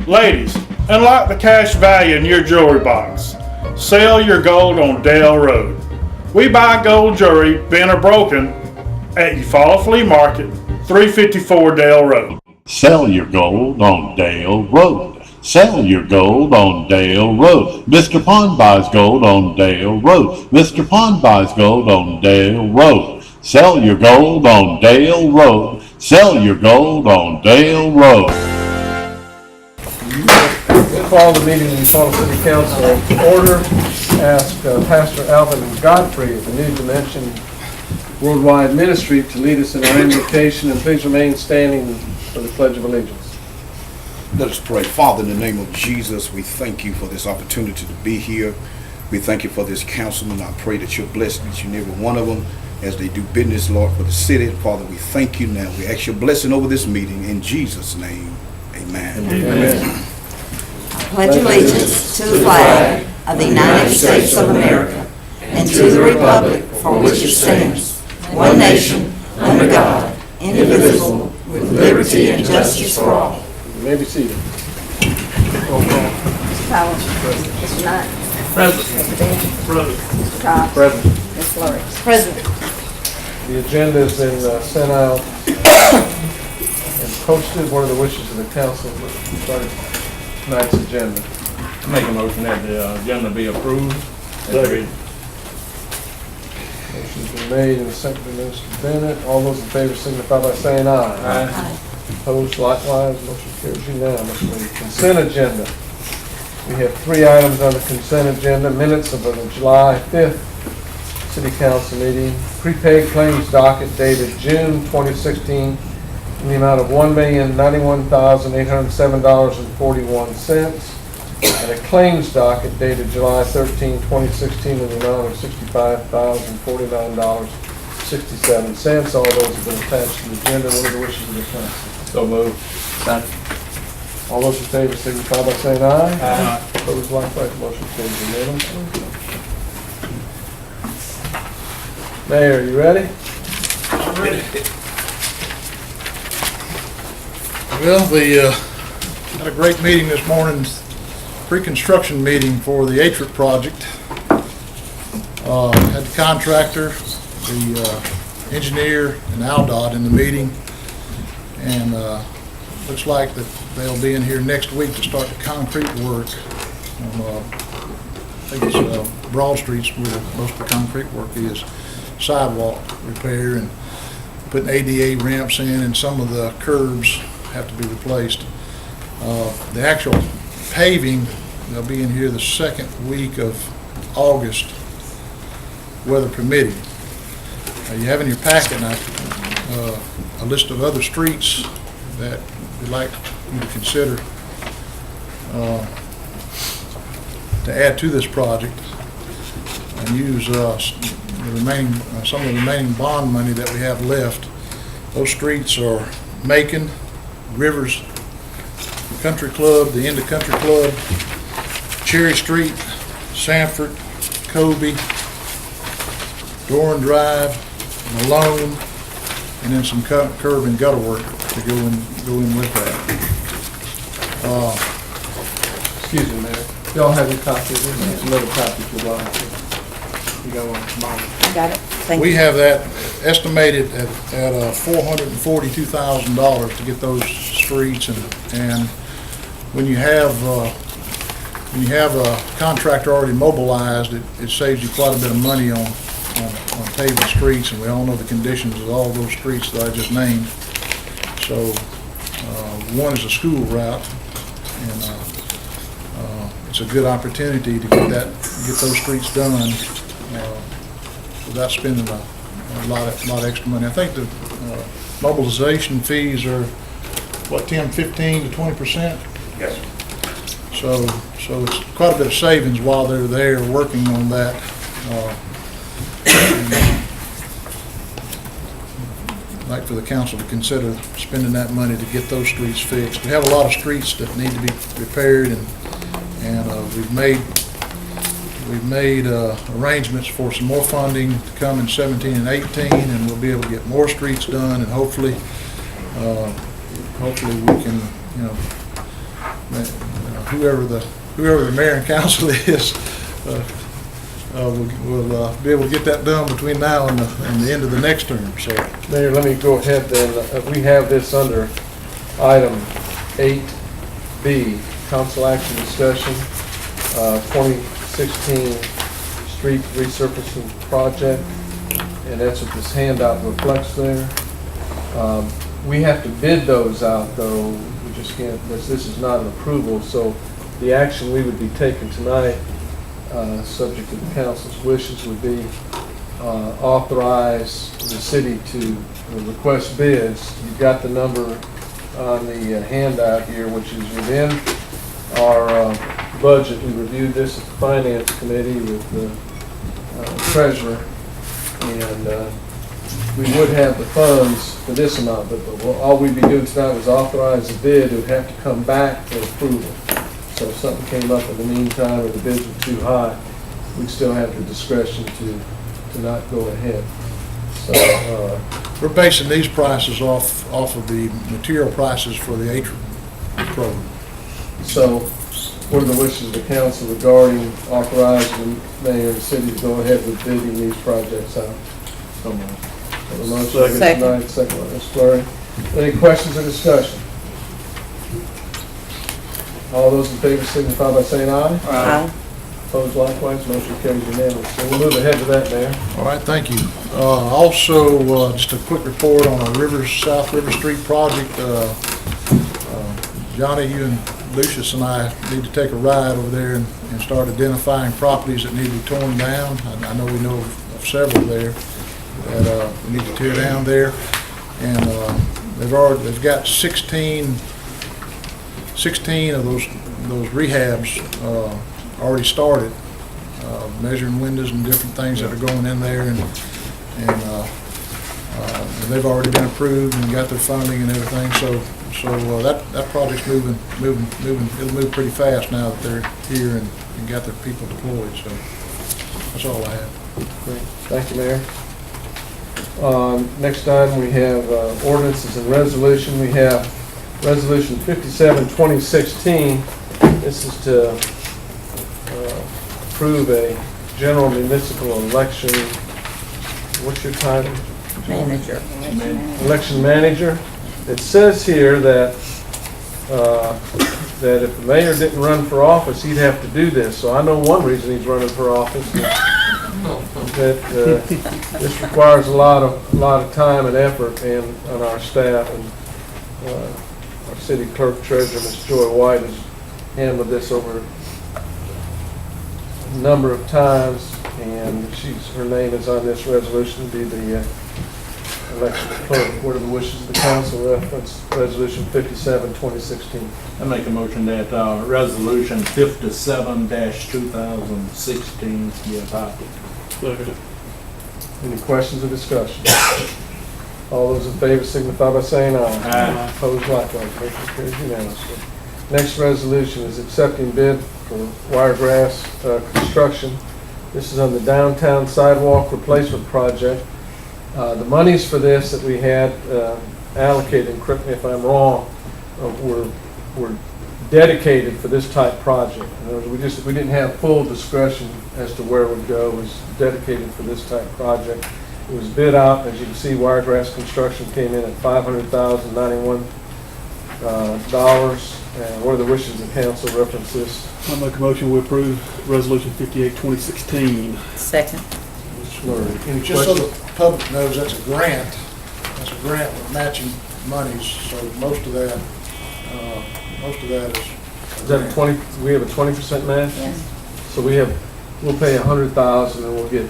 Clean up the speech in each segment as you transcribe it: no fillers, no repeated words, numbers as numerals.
Ladies, unlock the cash value in your jewelry box. Sell your gold on Dale Road. We buy gold jewelry, bent or broken, at Eufaula Flea Market, 354 Dale Road. Sell your gold on Dale Road. Sell your gold on Dale Road. Mr. Pond buys gold on Dale Road. Mr. Pond buys gold on Dale Road. Sell your gold on Dale Road. Sell your gold on Dale Road. We'll call the meeting of the Eufaula City Council to order. Ask Pastor Alvin Godfrey of the New Dimension Worldwide Ministry to lead us in our invocation, and please remain standing for the Pledge of Allegiance. Let us pray. Father, in the name of Jesus, we thank you for this opportunity to be here. We thank you for this councilman. I pray that you're blessed each and every one of them as they do business, Lord, for the city. Father, we thank you now. We ask your blessing over this meeting in Jesus' name. Amen. Amen. I pledge allegiance to the flag of the United States of America and to the republic for which it stands, one nation, under God, indivisible, with liberty and justice for all. You may be seated. Roll call. Mr. Powell. Mr. Knight. Present. Mr. Bench. Present. Mr. Cox. Present. Ms. Flores. Present. The agenda has been sent out and posted. What are the wishes of the council regarding tonight's agenda? Make a motion that the agenda be approved. Motion's been made and seconded by Mr. Bennett. All those in favor signify by saying aye. Aye. Opposed likewise, motion carries unanimously. Consent agenda. We have 3 items on the consent agenda. Minutes of the July 5th City Council meeting. Prepaid claims docket dated June 2016 in the amount of $1,091,807.41. And a claims docket dated July 13, 2016 in the amount of $65,049.67. All those have been attached to the agenda. What are the wishes of the council? So moved. Second. All those in favor signify by saying aye. Aye. Opposed likewise, motion carries unanimously. Mayor, you ready? Well, we had a great meeting this morning, pre-construction meeting for the Atrium project. Had the contractor, the engineer, and Aldott in the meeting, and looks like that they'll be in here next week to start the concrete work on, I think it's Broad Street's where most of the concrete work is, sidewalk repair and putting ADA ramps in, and some of the curbs have to be replaced. The actual paving, they'll be in here the second week of August, weather permitting. You have in your packet now a list of other streets that we'd like you to consider to add to this project and use some of the remaining bond money that we have left. Those streets are Macon, Rivers, Country Club, the end of Country Club, Cherry Street, Sanford, Kobe, Doran Drive, Malone, and then some curb and gutter work to go in with that. Excuse me, Mayor. Y'all have your copies. There's another copy if you'd like. You got one? I got it. Thank We you. have that estimated at $442,000 to get those streets, and when you have a contractor already mobilized, it saves you quite a bit of money on paving streets, and we all know the conditions of all those streets that I just named. So one is a school route, and it's a good opportunity to get those streets done without spending a lot of extra money. I think the mobilization fees are what, Tim, 15 to 20%? Yes. So it's quite a bit of savings while they're there working on that. I'd like for the council to consider spending that money to get those streets fixed. We have a lot of streets that need to be repaired, and we've made arrangements for some more funding to come in 17 and 18, and we'll be able to get more streets done, and hopefully we can, whoever the mayor and council is, we'll be able to get that done between now and the end of the next term, so. Mayor, let me go ahead then. We have this under item 8B, council action discussion, 2016 street resurfacing project, and that's what this handout reflects there. We have to bid those out, though. We just can't, this is not an approval, so the action we would be taking tonight, subject to the council's wishes, would be authorize the city to request bids. You've got the number on the handout here, which is within our budget. We reviewed this at the Finance Committee with the treasurer, and we would have the funds for this amount, but all we'd be doing tonight was authorize the bid. It would have to come back for approval. So if something came up in the meantime or the bids were too high, we'd still have the discretion to not go ahead. So We're basing these prices off of the material prices for the atrium program. So what are the wishes of the council regarding authorizing the mayor and the city to go ahead with bidding these projects out? So moved. Have a motion by Mr. Second. Knight, second by Ms. Fleury. Any questions or discussion? All those in favor signify by saying aye. Aye. Opposed likewise, motion carries unanimously. We'll move ahead to that, Mayor. All right, thank you. Also, just a quick report on our South River Street project. Johnny, you and Lucius and I need to take a ride over there and start identifying properties that need to be torn down. I know we know of several there that we need to tear down there. And they've got 16 of those rehabs already started, measuring windows and different things that are going in there, and they've already been approved and got their funding and everything. So that project's moving. It'll move pretty fast now that they're here and got their people deployed. So that's all I have. Great. Thank you, Mayor. Next item, we have ordinances and resolution. We have Resolution 57, 2016. This is to approve a general municipal election. What's your title? Manager. Election manager. It says here that that if the mayor didn't run for office, he'd have to do this. So I know one reason he's running for office is that this requires a lot of time and effort on our staff, and our city clerk treasurer, Ms. Joy White, has handled this over a number of times, and her name is on this resolution to be the election clerk. What are the wishes of the council? Reference Resolution 57, 2016. I make a motion that resolution 57-2016 be adopted. Any questions or discussion? All those in favor signify by saying aye. Aye. Opposed likewise, motion carries unanimously. Next resolution is accepting bid for Wiregrass construction. This is on the downtown sidewalk replacement project. The monies for this that we had allocated, and correct me if I'm wrong, were dedicated for this type project. In other words, we didn't have full discretion as to where it would go. It was dedicated for this type project. It was bid out. As you can see, Wiregrass Construction came in at $500,091. And what are the wishes of the council? Reference this. I make a motion we approve Resolution 58, 2016. Second. Mr. Murray. Any Just so questions? the public knows, that's a grant. That's a grant with matching monies, so most of that is. Is that a 20? We have a 20% match. Yes. So we'll pay $100,000 and we'll get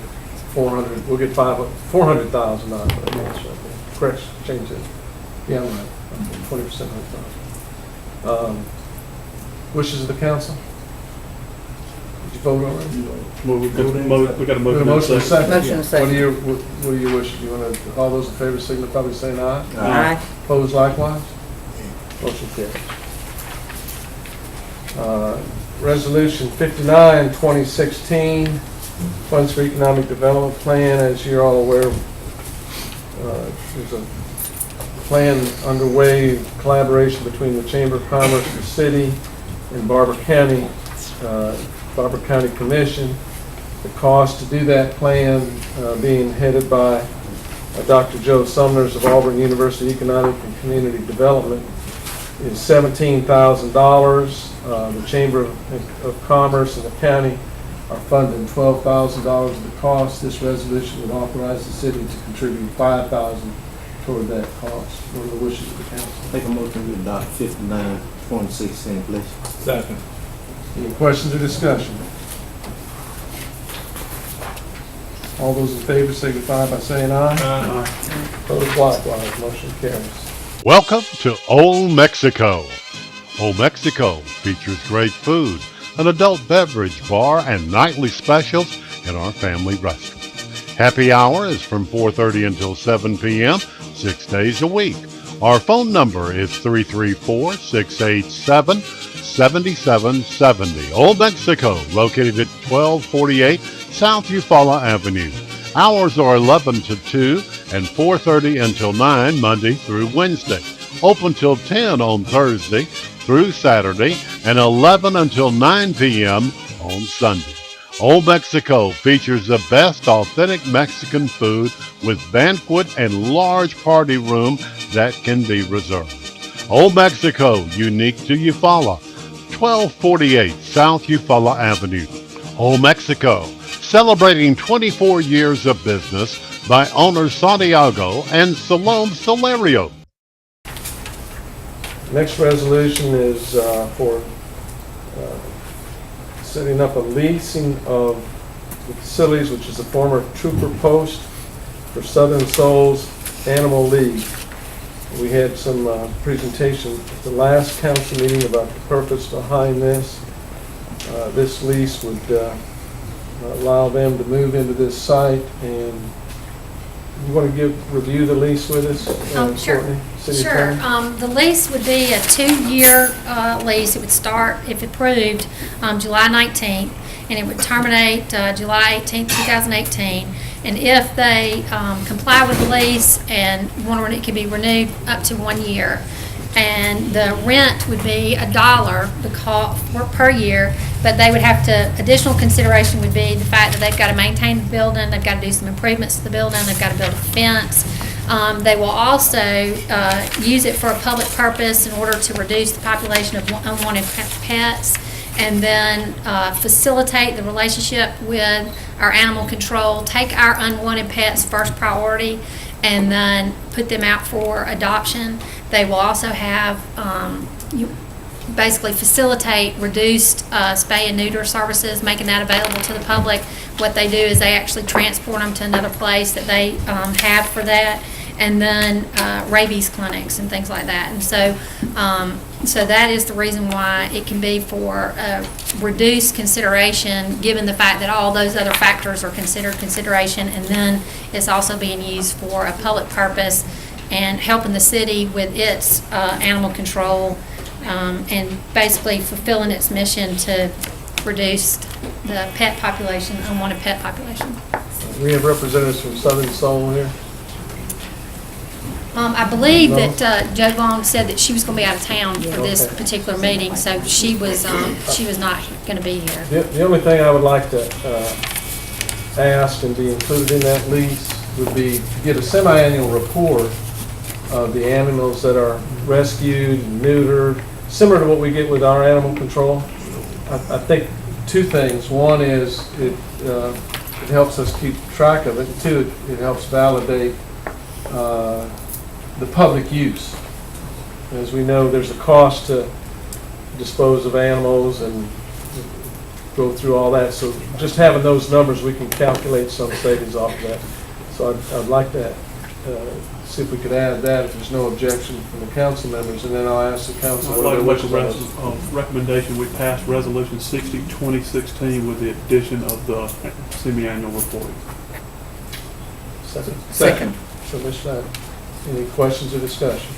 $400,000 out of it. That's right there. Correct. Change it. Yeah, I'm right. 20%. Wishes of the council. Did you vote already? Well, we got a We got a motion. motion and a second. Motion and second. What are your wishes? You want to, all those in favor signify by saying aye. Aye. Opposed likewise? Motion carries. Resolution 59, 2016, Funds for Economic Development Plan. As you're all aware, there's a plan underway, collaboration between the Chamber of Commerce, the city, in Barber County Commission. The cost to do that plan, being headed by Dr. Joe Sumners of Auburn University Economic and Community Development, is $17,000. The Chamber of Commerce and the county are funding $12,000 of the cost. This resolution would authorize the city to contribute $5,000 toward that cost. What are the wishes of the council? Make a motion to adopt 59.16, please. Second. Any questions or discussion? All those in favor signify by saying aye. Aye. Opposed likewise, motion carries. Welcome to Old Mexico. Old Mexico features great food, an adult beverage bar, and nightly specials in our family restaurant. Happy hour is from 4:30 until 7 p.m., 6 days a week. Our phone number is 334-687-7770. Old Mexico, located at 1248 South Eufaula Avenue. Hours are 11 to 2 and 4:30 until 9 Monday through Wednesday. Open till 10 on Thursday through Saturday and 11 until 9 p.m. on Sunday. Old Mexico features the best authentic Mexican food with banquet and large party room that can be reserved. Old Mexico, unique to Eufaula, 1248 South Eufaula Avenue. Old Mexico, celebrating 24 years of business by owners Santiago and Salome Solario. Next resolution is for setting up a leasing of the facilities, which is a former trooper post for Southern Souls Animal League. We had some presentation at the last council meeting about the purpose behind this. This lease would allow them to move into this site. And you want to review the lease with us? Sure. Courtney, City Sure. Attorney? The lease would be a 2-year lease. It would start, if approved, July 19th, and it would terminate July 18th, 2018. And if they comply with the lease and it can be renewed up to 1 year. And the rent would be $1 per year, but they would have to, additional consideration would be the fact that they've got to maintain the building, they've got to do some improvements to the building, they've got to build a fence. They will also use it for a public purpose in order to reduce the population of unwanted pets, and then facilitate the relationship with our animal control, take our unwanted pets first priority, and then put them out for adoption. They will also have, basically facilitate reduced spay and neuter services, making that available to the public. What they do is they actually transport them to another place that they have for that, and then rabies clinics and things like that. And so that is the reason why it can be for reduced consideration, given the fact that all those other factors are considered consideration, and then it's also being used for a public purpose and helping the city with its animal control, and basically fulfilling its mission to reduce the pet population, unwanted pet population. We have representatives from Southern Soul here. I believe that Joe Long said that she was going to be out of town for this Okay. particular meeting, so she was not going to be here. The only thing I would like to ask and be included in that lease would be to get a semi-annual report of the animals that are rescued and neutered, similar to what we get with our animal control. I think two things. One is it helps us keep track of it, and two, it helps validate the public use. As we know, there's a cost to dispose of animals and go through all that. So just having those numbers, we can calculate some savings off of that. So I'd like to see if we could add that, if there's no objection from the council members, and then I'll ask the council I'd what like their to wishes make are. a recommendation, we pass Resolution 60, 2016 with the addition of the semi-annual reporting. Second. So, Ms. Schneider, any questions or discussion?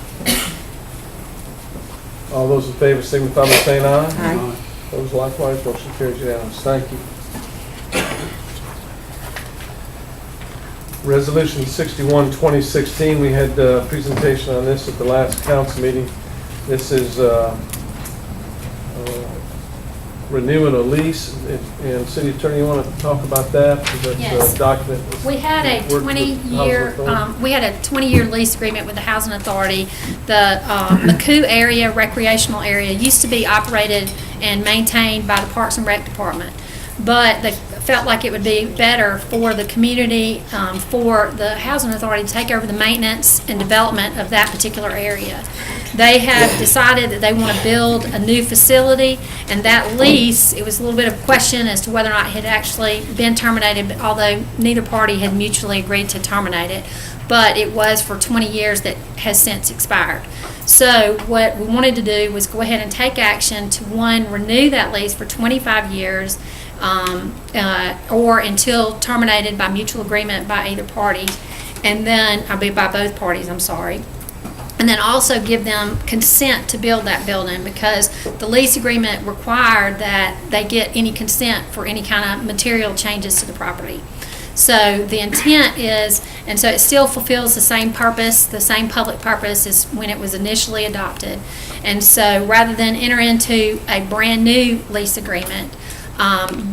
All those in favor signify by saying aye. Aye. Those likewise, motion carries unanimous. Thank you. Resolution 61, 2016, we had a presentation on this at the last council meeting. This is renewing a lease, and City Attorney, you want to talk about that? Because that's Yes. a document. that's We had a worked with the 20-year, Housing Authority. we had a 20-year lease agreement with the Housing Authority. The McCoo area, recreational area, used to be operated and maintained by the Parks and Rec Department. But they felt like it would be better for the community, for the Housing Authority to take over the maintenance and development of that particular area. They have decided that they want to build a new facility, and that lease, it was a little bit of a question as to whether or not it had actually been terminated, although neither party had mutually agreed to terminate it. But it was for 20 years that has since expired. So what we wanted to do was go ahead and take action to, one, renew that lease for 25 years, or until terminated by mutual agreement by either party, and then, by both parties, I'm sorry. And then also give them consent to build that building, because the lease agreement required that they get any consent for any kind of material changes to the property. So the intent is, and so it still fulfills the same purpose, the same public purpose as when it was initially adopted. And so rather than enter into a brand new lease agreement,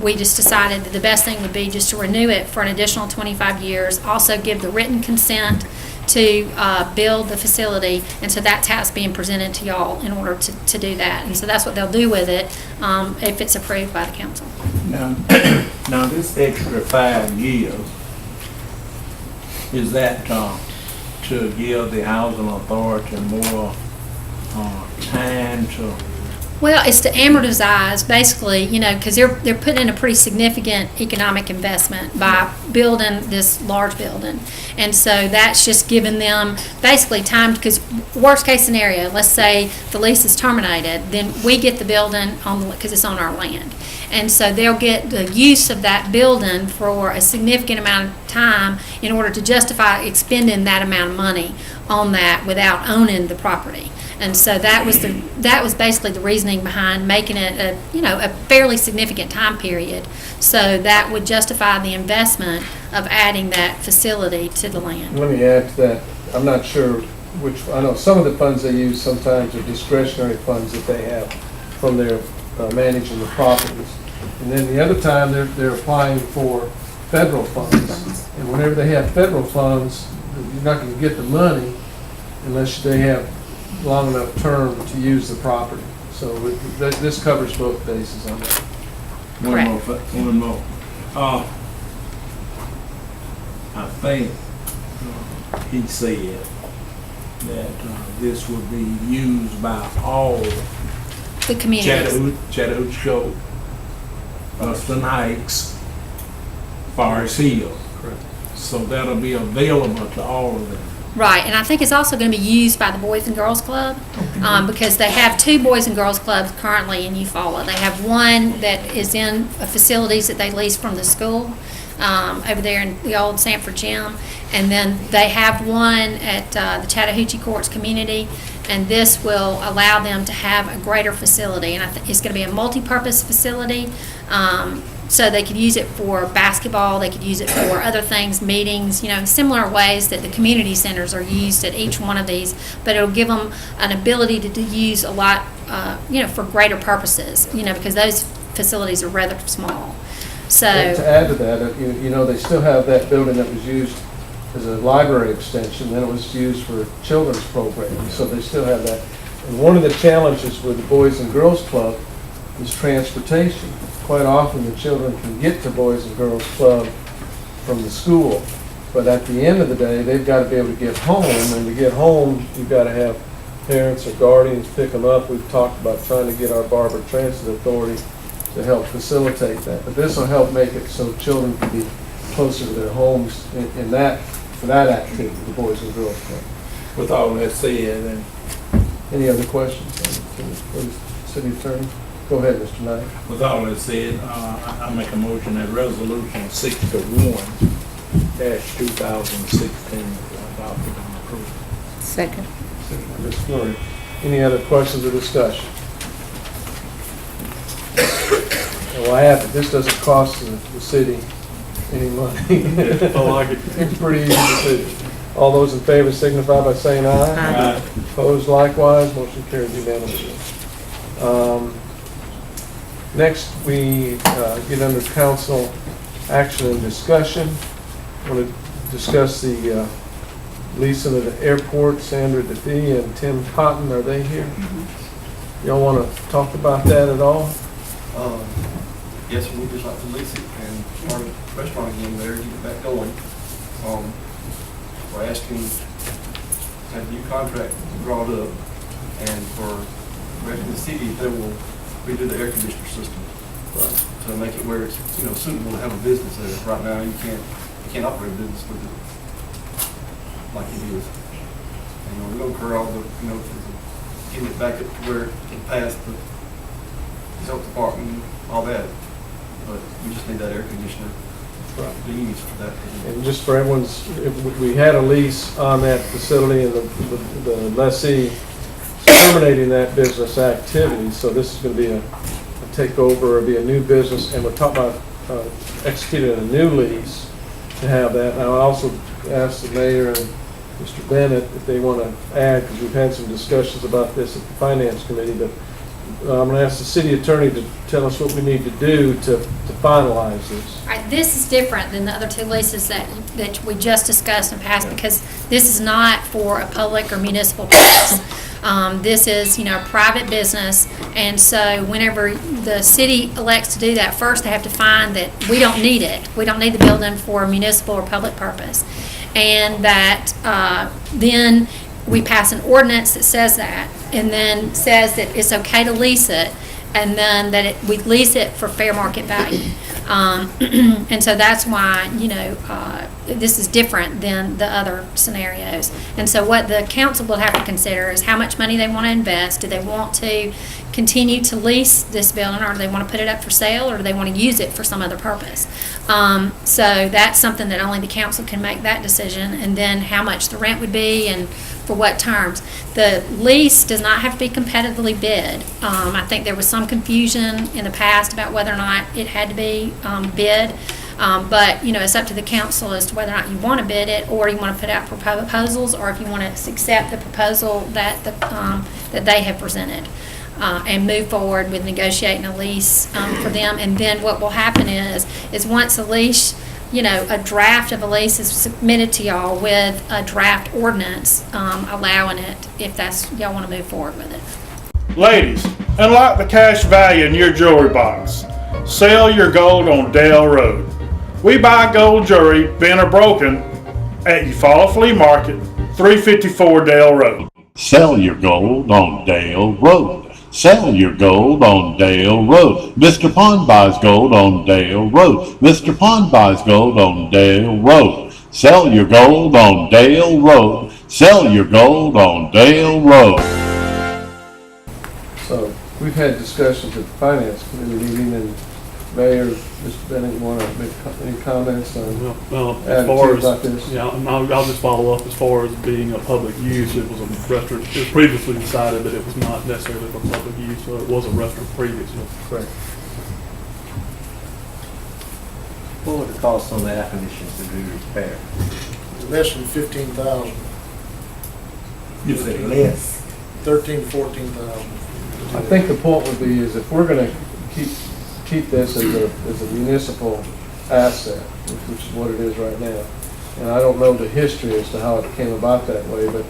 we just decided that the best thing would be just to renew it for an additional 25 years, also give the written consent to build the facility, and so that's how it's being presented to y'all in order to do that. And so that's what they'll do with it if it's approved by the council. Now this extra 5 years, is that to give the housing authority more time to? Well, it's to amortize, basically, because they're putting in a pretty significant economic investment by building this large building. And so that's just giving them basically time, because worst case scenario, let's say the lease is terminated, then we get the building because it's on our land. And so they'll get the use of that building for a significant amount of time in order to justify expending that amount of money on that without owning the property. And so that was basically the reasoning behind making it a fairly significant time period. So that would justify the investment of adding that facility to the land. Let me add to that. I'm not sure I know some of the funds they use sometimes are discretionary funds that they have from their managing the properties. And then the other time they're applying for federal funds. And whenever they have federal funds, you're not going to get the money unless they have long enough term to use the property. So this covers both bases on that. One more. I think he said that this would be used by all The communities. Chattahoochee Shoal, Austin Heights, Forest Hill. Correct. So that'll be available to all of them. Right, and I think it's also going to be used by the Boys and Girls Club, because they have 2 Boys and Girls Clubs currently in Eufaula. They have one that is in facilities that they lease from the school over there in the old Sanford Gym, and then they have one at the Chattahoochee Courts community, and this will allow them to have a greater facility. And I think it's going to be a multi-purpose facility. So they could use it for basketball, they could use it for other things, meetings, similar ways that the community centers are used at each one of these. But it'll give them an ability to use a lot, for greater purposes, because those facilities are rather small. So And to add to that, they still have that building that was used as a library extension, then it was used for children's programming, so they still have that. And one of the challenges with the Boys and Girls Club is transportation. Quite often the children can get to Boys and Girls Club from the school, but at the end of the day, they've got to be able to get home, and to get home, you've got to have parents or guardians pick them up. We've talked about trying to get our Barber Transit Authority to help facilitate that, but this will help make it so children can be closer to their homes for that activity, the Boys and Girls Club. With all that said, and Any other questions for the city attorney? Go ahead, Mr. Knight. with all that said, I make a motion that resolution 61-2016 is adopted and approved. Second. Ms. Fleury. Any other questions or discussion? Well, I have it. This doesn't cost the city any money. I like it. It's pretty easy to see. All those in favor signify by saying aye. Aye. Opposed likewise, motion carries unanimously. Next, we get under council action and discussion. Want to discuss the leasing of the airport. Sandra DeFee and Tim Cotton, are they here? Y'all want to talk about that at all? Yes, we'd just like to lease it and start a restaurant again there, get it back going. We're asking to have a new contract brought up, and for the rest of the city, they will redo the air conditioner system. Right. To make it where it's, suitable to have a business there. Right now, you can't operate a business with it like it is. And, we don't incur all the, getting it back up to where it can pass the health department and all that. But we just need that air conditioner Right. to use for that. And just for everyone's, we had a lease on that facility, and the lessee is terminating that business activity, so this is going to be a takeover, or be a new business, and we're talking about executing a new lease to have that. Now, I also asked the mayor and Mr. Bennett if they want to add, because we've had some discussions about this at the finance committee, but I'm going to ask the city attorney to tell us what we need to do to finalize this. All right, this is different than the other two leases that we just discussed in the past, because this is not for a public or municipal purpose. This is, a private business, and so whenever the city elects to do that, first they have to find that we don't need it. We don't need the building for a municipal or public purpose. And that then we pass an ordinance that says that, and then says that it's okay to lease it, and then that we lease it for fair market value. And so that's why, this is different than the other scenarios. And so what the council will have to consider is how much money they want to invest. Do they want to continue to lease this building, or do they want to put it up for sale, or do they want to use it for some other purpose? So that's something that only the council can make that decision, and then how much the rent would be and for what terms. The lease does not have to be competitively bid. I think there was some confusion in the past about whether or not it had to be bid. But, it's up to the council as to whether or not you want to bid it, or you want to put out proposals, or if you want to accept the proposal that that they have presented, and move forward with negotiating a lease for them. And then what will happen is once a lease, a draft of a lease is submitted to y'all with a draft ordinance allowing it, if that's y'all want to move forward with it. Ladies, unlock the cash value in your jewelry box. Sell your gold on Dale Road. We buy gold jewelry, bent or broken, at Eufaula Flea Market, 354 Dale Road. Sell your gold on Dale Road. Sell your gold on Dale Road. Mr. Pond buys gold on Dale Road. Mr. Pond buys gold on Dale Road. Sell your gold on Dale Road. Sell your gold on Dale Road. So we've had discussions at the finance committee meeting, and Mayor, Mr. Bennett, want to make any comments on As far as, about this? yeah, I'll just follow up. As far as being a public use, it was a restaurant. It was previously decided that it was not necessarily for public use, so it was a restaurant previously. Correct. What would it cost on the air conditioners to do repair? Less than 15,000, You said less. 13 to 14,000. I think the point would be is if we're going to keep this as a municipal asset, which is what it is right now, and I don't know the history as to how it came about that way, but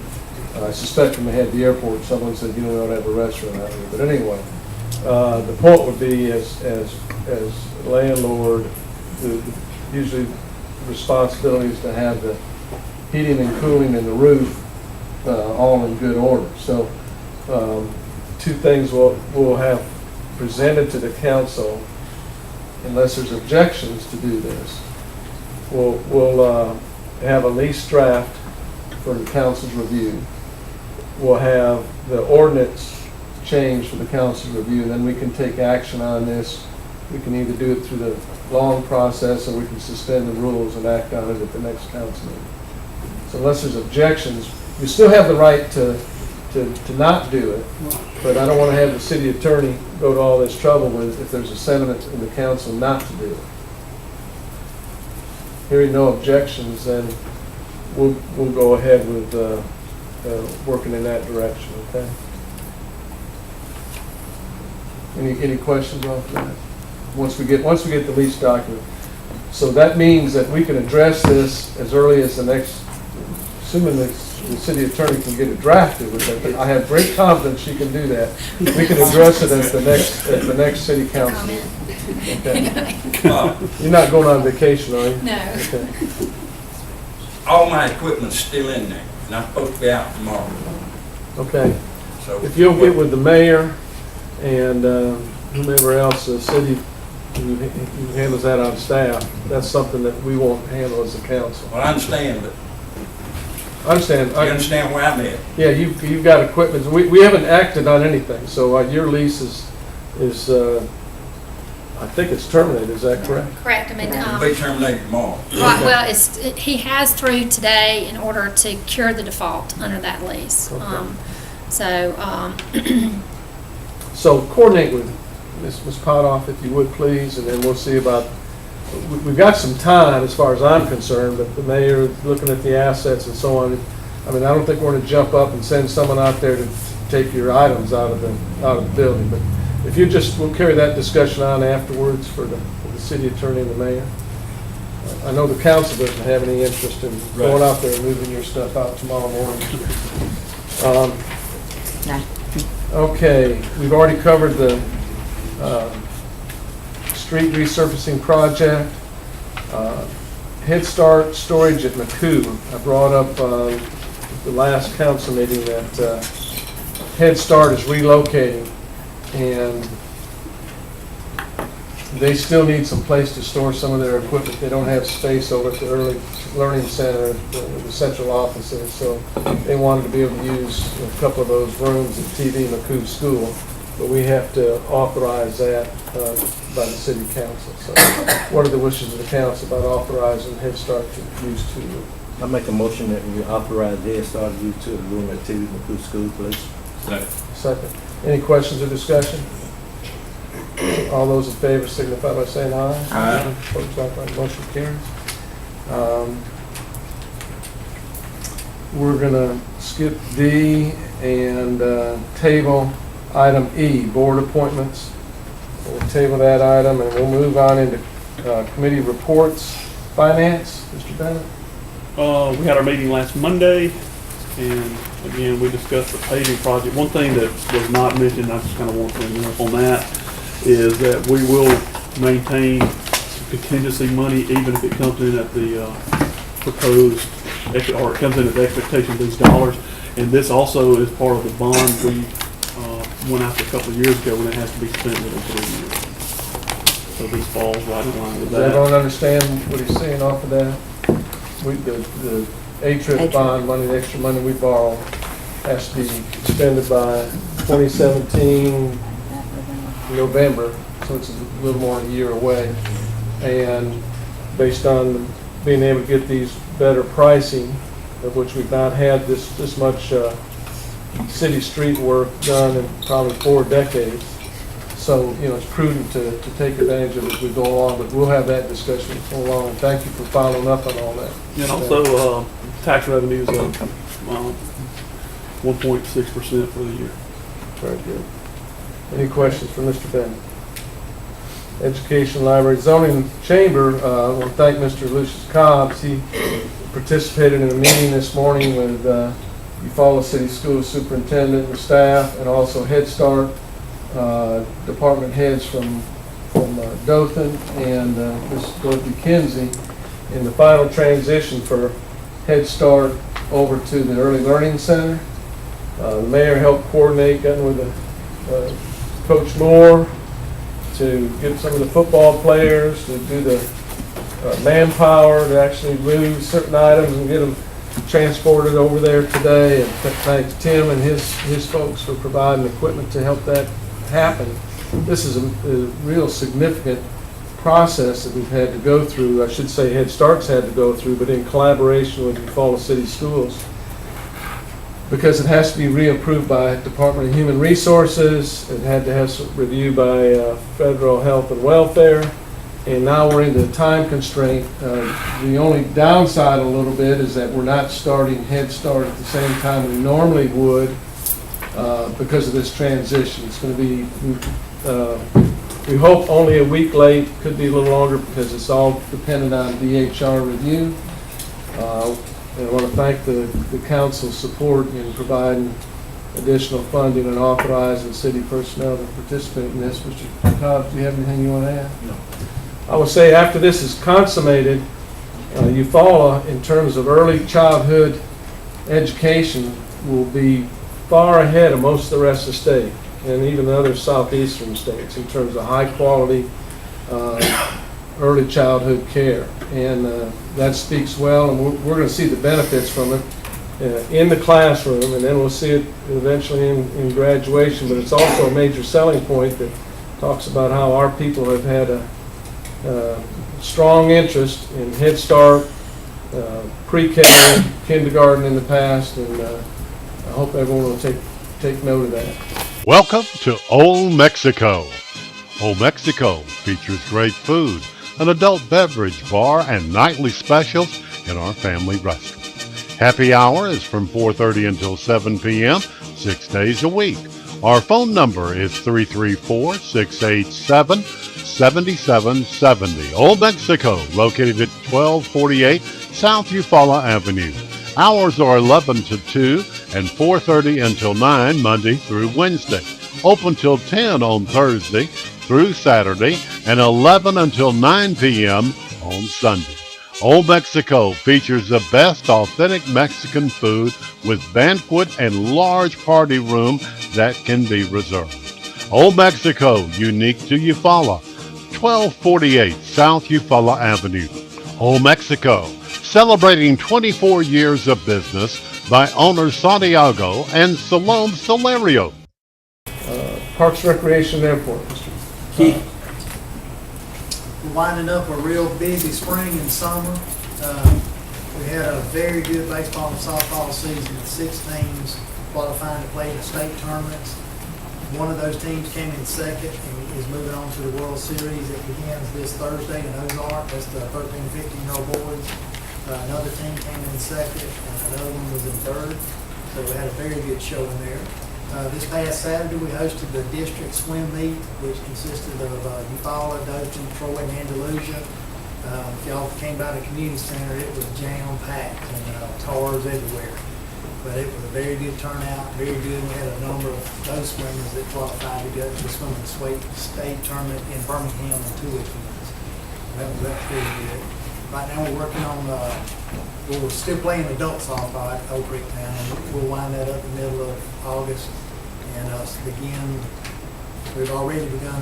I suspect when they had the airport, someone said, we ought to have a restaurant out here. But anyway, the point would be as landlord, usually the responsibility is to have the heating and cooling and the roof all in good order. So two things we'll have presented to the council, unless there's objections to do this. We'll have a lease draft for the council's review. We'll have the ordinance changed for the council's review, and then we can take action on this. We can either do it through the long process, or we can suspend the rules and act on it at the next council meeting. So unless there's objections, you still have the right to not do it, but I don't want to have the city attorney go to all this trouble with if there's a sentiment in the council not to do it. Hearing no objections, then we'll go ahead with working in that direction, okay? Any questions off that? Once we get the lease document. So that means that we can address this as early as the next, assuming the city attorney can get it drafted, which I have great confidence she can do that. We can address it at the next city council meeting. Okay. You're not going on vacation, are you? No. Okay. All my equipment's still in there, and I'm supposed to be out tomorrow. Okay. So If you'll get with the mayor and whomever else, the city who handles that on staff, that's something that we won't handle as a council. Well, I understand, but I understand. you understand where I'm at. Yeah, you've got equipment. We haven't acted on anything, so your lease is I think it's terminated. Is that correct? Correct. I mean, It'll be terminated tomorrow. right, well, he has through today in order to cure the default under that lease. Okay. So, So coordinate with Ms. Potoff, if you would, please, and then we'll see about, we've got some time as far as I'm concerned, but the mayor looking at the assets and so on. I mean, I don't think we're going to jump up and send someone out there to take your items out of the building, but if you just, we'll carry that discussion on afterwards for the city attorney and the mayor. I know the council doesn't have any interest in going out there and moving your stuff out tomorrow morning. Okay, we've already covered the street resurfacing project. Head Start storage at McCoo. I brought up the last council meeting that Head Start is relocating, and they still need some place to store some of their equipment. They don't have space over at the Early Learning Center, the central offices, so they wanted to be able to use a couple of those rooms at TV McCoo School, but we have to authorize that by the city council. So what are the wishes of the council about authorizing Head Start to use two rooms? I make a motion that we authorize Head Start to use to the room at TV McCoo School, please. Second. Any questions or discussion? All those in favor signify by saying aye. Aye. Opposed, likewise, motion carries. We're gonna skip D and table item E, board appointments. We'll table that item and we'll move on into committee reports. Finance, Mr. Bennett? We had our meeting last Monday, and again, we discussed the paving project. One thing that was not mentioned, I just kind of want to bring up on that, is that we will maintain contingency money even if it comes in at the proposed, or it comes in at the expectation of these dollars. And this also is part of the bond we went after a couple of years ago when it has to be spent within 3 years. So this falls right in line with I that. don't understand what he's saying off of that. The A-Trip bond money, the extra money we borrow has to be expended by 2017 November, so it's a little more than a year away. And based on being able to get these better pricing, of which we've not had this much city street work done in probably 4 decades. So, it's prudent to take advantage of it as we go along, but we'll have that discussion as we go along. And thank you for following up on all that. And also, tax revenue is up 1.6% for the year. Very good. Any questions for Mr. Bennett? Education, Library, Zoning Chamber, I want to thank Mr. Lucius Cobbs. He participated in a meeting this morning with Eufaula City School Superintendent and staff, and also Head Start department heads from Dothan and Ms. Dorothy Kinsey in the final transition for Head Start over to the Early Learning Center. The mayor helped coordinate, gotten with Coach Moore to get some of the football players to do the manpower to actually move certain items and get them transported over there today. And thanks Tim and his folks for providing equipment to help that happen. This is a real significant process that we've had to go through. I should say Head Start's had to go through, but in collaboration with Eufaula City Schools, because it has to be reapproved by Department of Human Resources. It had to have some review by Federal Health and Welfare, and now we're into time constraint. The only downside a little bit is that we're not starting Head Start at the same time we normally would because of this transition. It's going to be We hope only a week late, could be a little longer because it's all dependent on DHR review. And I want to thank the council's support in providing additional funding and authorizing city personnel to participate in this. Mr. Cobb, do you have anything you want to add? No. I would say after this is consummated, Eufaula, in terms of early childhood education, will be far ahead of most of the rest of the state and even the other southeastern states in terms of high quality early childhood care. And that speaks well, and we're going to see the benefits from it in the classroom, and then we'll see it eventually in graduation. But it's also a major selling point that talks about how our people have had a strong interest in Head Start, pre-K, kindergarten in the past, and I hope everyone will take note of that. Welcome to Old Mexico. Old Mexico features great food, an adult beverage bar, and nightly specials in our family restaurant. Happy hour is from 4:30 until 7 p.m., 6 days a week. Our phone number is 334-687-7770. Old Mexico, located at 1248 South Eufaula Avenue. Hours are 11 to 2 and 4:30 until 9 Monday through Wednesday. Open till 10 on Thursday through Saturday and 11 until 9 p.m. on Sunday. Old Mexico features the best authentic Mexican food with banquet and large party room that can be reserved. Old Mexico, unique to Eufaula, 1248 South Eufaula Avenue. Old Mexico, celebrating 24 years of business by owners Santiago and Salome Solario. Parks, Recreation, and Airport, Mr. Keith. We're winding up a real busy spring and summer. We had a very good baseball and softball season with 6 teams qualifying to play in the state tournaments. One of those teams came in second and is moving on to the World Series. It begins this Thursday in Ozark. That's the 13 and 15-year-old boys. Another team came in second and another one was in third. So we had a very good showing there. This past Saturday, we hosted the district swim meet, which consisted of Eufaula, Dothan, Troy, and Andalusia. If y'all came by the community center, it was jam-packed and cars everywhere. But it was a very good turnout, very good. We had a number of those swimmers that qualified to go to the swimming state tournament in Birmingham in 2 weekends. That was pretty good. Right now, we're working on we're still playing adult softball at Oak Creek Town, and we'll wind that up in the middle of August. And we've already begun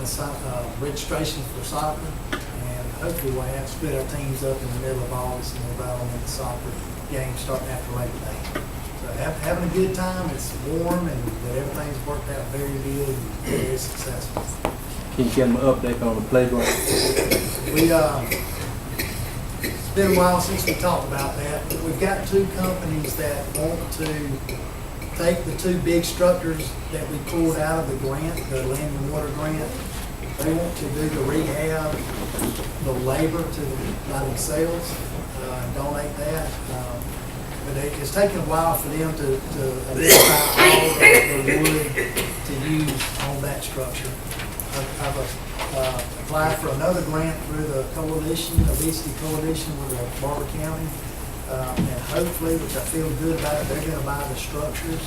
registration for soccer, and hopefully we'll have split our teams up in the middle of August, and we'll battle in the soccer game starting after Labor Day. So having a good time. It's warm, and everything's worked out very good and very successful. Can you give them an update on the playground? It's been a while since we talked about that, but we've got 2 companies that want to take the 2 big structures that we pulled out of the grant, the land and water grant. They want to do the rehab, the labor by themselves, donate that. But it's taken a while for them to identify all the wood to use on that structure. I've applied for another grant through the coalition, Obesity Coalition with Barber County. And hopefully, which I feel good about, they're going to buy the structures.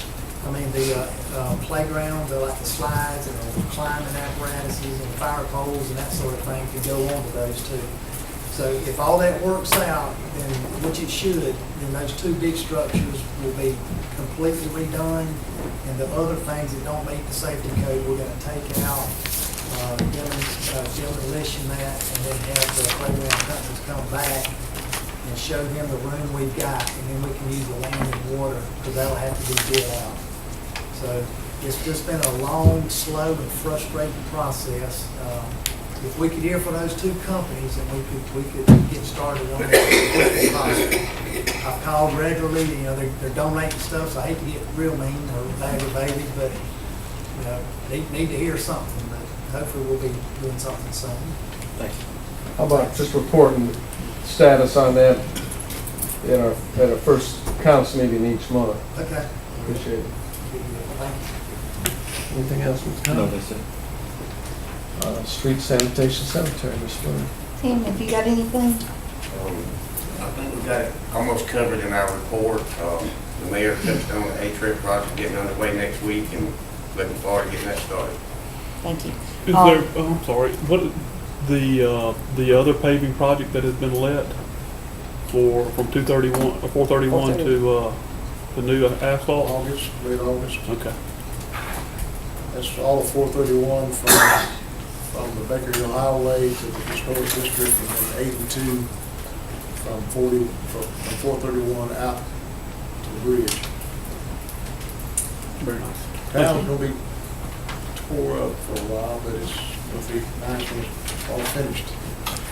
I mean, the playgrounds, like the slides and the climbing apparatuses and fire poles and that sort of thing could go on to those 2. So if all that works out, then which it should, then those 2 big structures will be completely redone. And the other things that don't meet the safety code, we're going to take out, demolition that, and then have the playground companies come back and show them the room we've got, and then we can use the land and water, because that'll have to be bid out. So it's just been a long, slow, and frustrating process. If we could hear from those 2 companies, then we could get started on it as quickly as possible. I've called regularly, they're donating stuff, so I hate to get real mean or aggravated, but need to hear something. But hopefully we'll be doing something soon. Thank you. How about just reporting status on that at our first council meeting each month? Okay. Appreciate it. Thank you. Anything else, Mr. Cobb? No, that's it. Street sanitation cemetery, Ms. Fleur. Tim, have you got anything? I think we got it almost covered in our report. The mayor touched on the A-Trip project getting underway next week and looking forward to getting that started. Thank you. Is there, I'm sorry, what, the other paving project that has been let from 231, or 431 to, the new asphalt? August, late August. Okay. That's all of 431 from the Baker Hill Highway to the historic district, and then 82 from 431 out to the bridge. Very nice. Town's gonna be tore up for a while, but it's gonna be nice when it's all finished.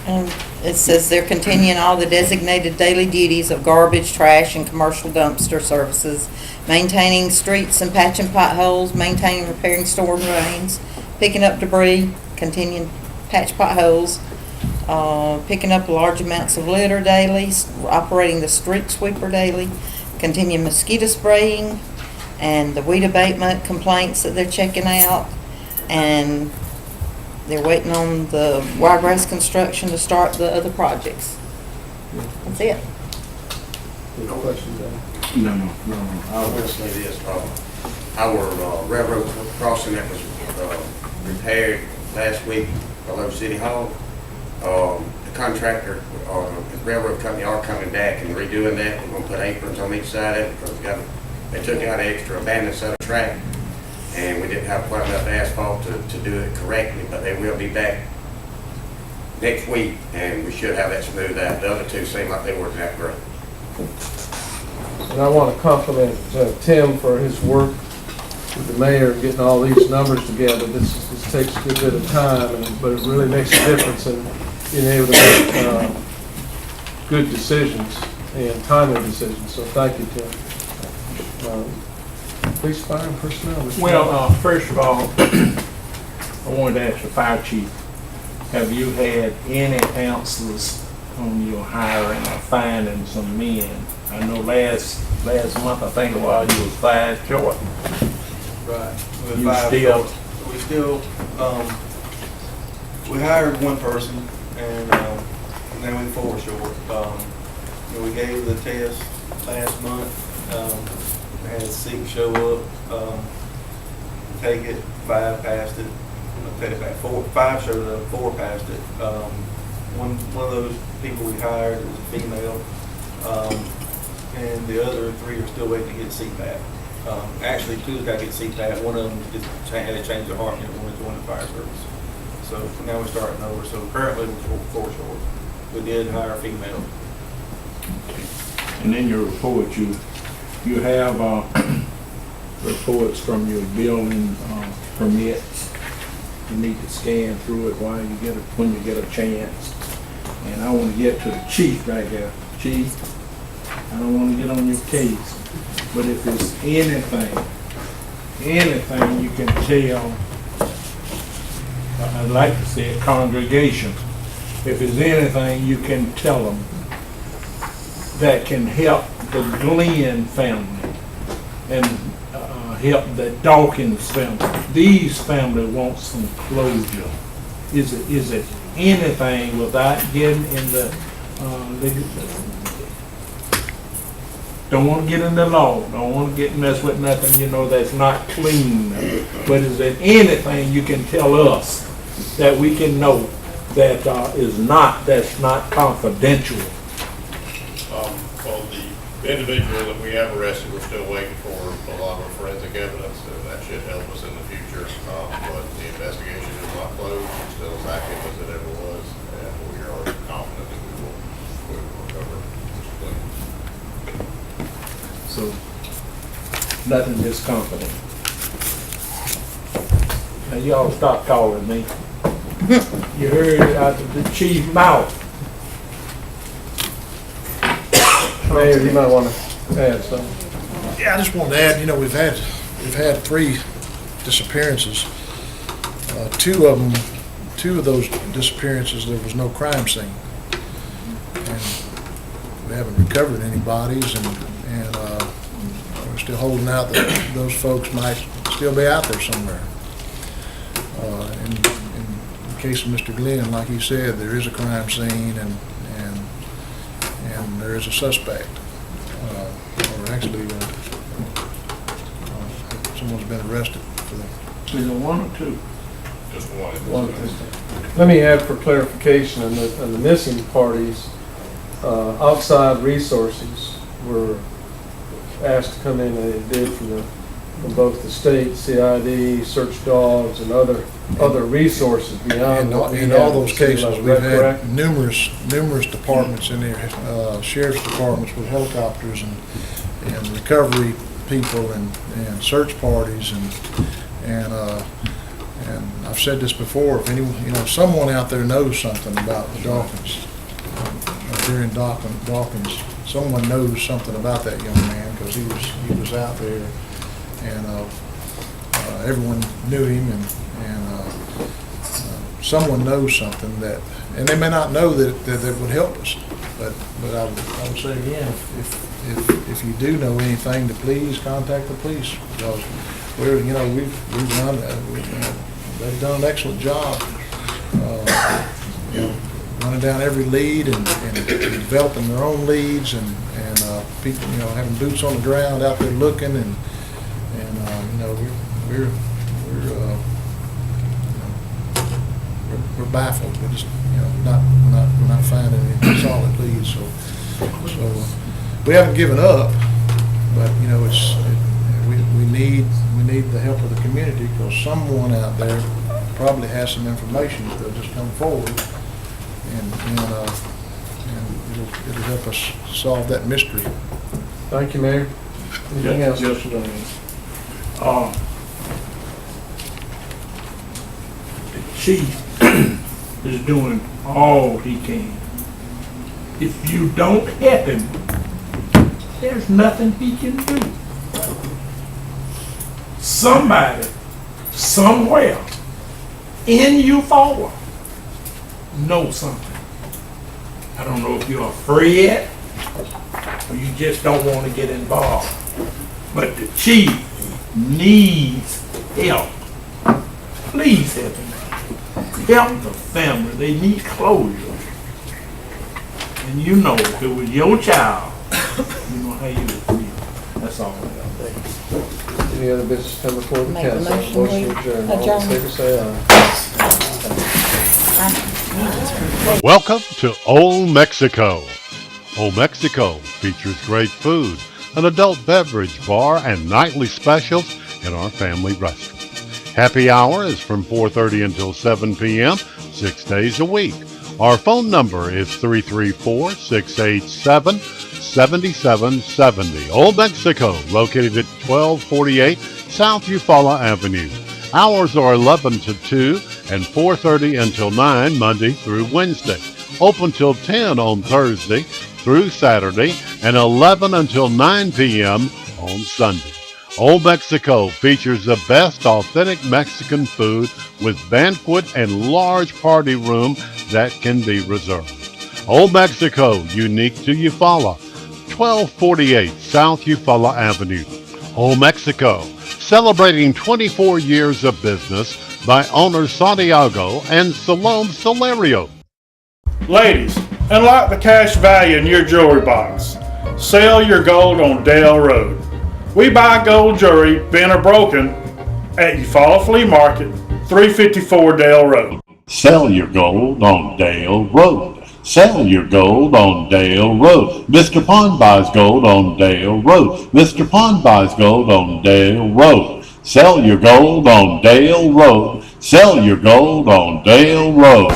And it says they're continuing all the designated daily duties of garbage, trash, and commercial dumpster services, maintaining streets and patching potholes, maintaining, repairing storm drains, picking up debris, continuing patch potholes, picking up large amounts of litter daily, operating the street sweeper daily, continuing mosquito spraying, and the weed abatement complaints that they're checking out, and they're waiting on the wiregrass construction to start the other projects. That's it. Any questions, Dan? No. I was going to say this, our railroad crossing that was repaired last week below City Hall, the contractor, the railroad company are coming back and redoing that. We're going to put aprons on each side of it because they took out an extra abandoned set of track, and we didn't have quite enough asphalt to do it correctly, but they will be back next week, and we should have that smoothed out. The other two seem like they're working out great. And I want to compliment Tim for his work with the mayor in getting all these numbers together. This takes a good bit of time, but it really makes a difference in being able to make good decisions and timely decisions. So thank you, Tim. Police, fire, and personnel. Mr. Well, first of all, I wanted to ask the fire chief, have you had any ounces on your hiring or finding some men? I know last month, I think it was, you was 5 short. Right. We hired one person, and now we're 4 short. We gave the test last month. We had 6 show up, take it, 5 passed it. I'll take it back, 5 showed up, 4 passed it. One of those people we hired was a female, and the other 3 are still waiting to get CPAP. Actually, 2 got to get CPAP. One of them had to change their heart unit when we joined the fire service. So now we're starting over. So currently we're 4 short. We did hire a female. And in your report, you have reports from your building permits. You need to scan through it when you get a chance. And I want to get to the chief right there. Chief, I don't want to get on your case, but if there's anything you can tell, I'd like to say a congregation, if there's anything you can tell them that can help the Glenn family and help the Dawkins family. These families want some closure. Is it anything without getting in the don't want to get in the law, don't want to get messed with nothing, that's not clean. But is there anything you can tell us that we can know that that's not confidential? Well, the individual that we have arrested, we're still waiting for a lot of forensic evidence, so that should help us in the future. But the investigation is not closed, it's still as active as it ever was, and we are confident that we will recover Mr. Clinton. So, nothing just confident. Now y'all stop calling me. You heard it out of the chief's mouth. Mayor, you might want to add something. Yeah, I just wanted to add, we've had 3 disappearances. 2 of those disappearances, there was no crime scene. And we haven't recovered any bodies, and we're still holding out that those folks might still be out there somewhere. And the case of Mr. Glenn, like he said, there is a crime scene and there is a suspect. Or actually, someone's been arrested for that. Is it one or two? Just one. Let me add for clarification on the missing parties, outside resources were asked to come in, and they did from both the state, CID, search dogs, and other resources beyond what we In have all those in the city. cases, Is we've that had correct? numerous departments in there, sheriff's departments with helicopters and recovery people and search parties and I've said this before, if anyone, someone out there knows something about the Dawkins, Darren Dawkins, someone knows something about that young man, because he was out there, and everyone knew him, and someone knows something that, and they may not know that would help us, but I would say again, if you do know anything, to please contact the police, because we've run, they've done an excellent job, running down every lead and developing their own leads and people, having boots on the ground out there looking and we're baffled. We're just we're not finding any solid leads. So we haven't given up, but we need the help of the community, because someone out there probably has some information that they'll just come forward and it'll help us solve that mystery. Thank you, Mayor. Anything else? Yes. The chief is doing all he can. If you don't help him, there's nothing he can do. Somebody, somewhere, in Eufaula, knows something. I don't know if you're afraid or you just don't want to get involved. But the chief needs help. Please help him. Help the family. They need closure. And if it was your child, you know how you would feel. That's all I got. Any other business come before the Make a council? motion, we adjourned. All in adjourn. favor, say aye. Welcome to Old Mexico. Old Mexico features great food, an adult beverage bar, and nightly specials in our family restaurant. Happy hour is from 4:30 until 7 p.m., 6 days a week. Our phone number is 334-687-7770. Old Mexico, located at 1248 South Eufaula Avenue. Hours are 11 to 2 and 4:30 until 9 Monday through Wednesday. Open till 10 on Thursday through Saturday, and 11 until 9 p.m. on Sunday. Old Mexico features the best authentic Mexican food with banquet and large party room that can be reserved. Old Mexico, unique to Eufaula, 1248 South Eufaula Avenue. Old Mexico, celebrating 24 years of business by owners Santiago and Salome Solario. Ladies, unlock the cash value in your jewelry box. Sell your gold on Dale Road. We buy gold jewelry, bent or broken, at Eufaula Flea Market, 354 Dale Road. Sell your gold on Dale Road. Sell your gold on Dale Road. Mr. Pond buys gold on Dale Road. Mr. Pond buys gold on Dale Road. Sell your gold on Dale Road. Sell your gold on Dale Road.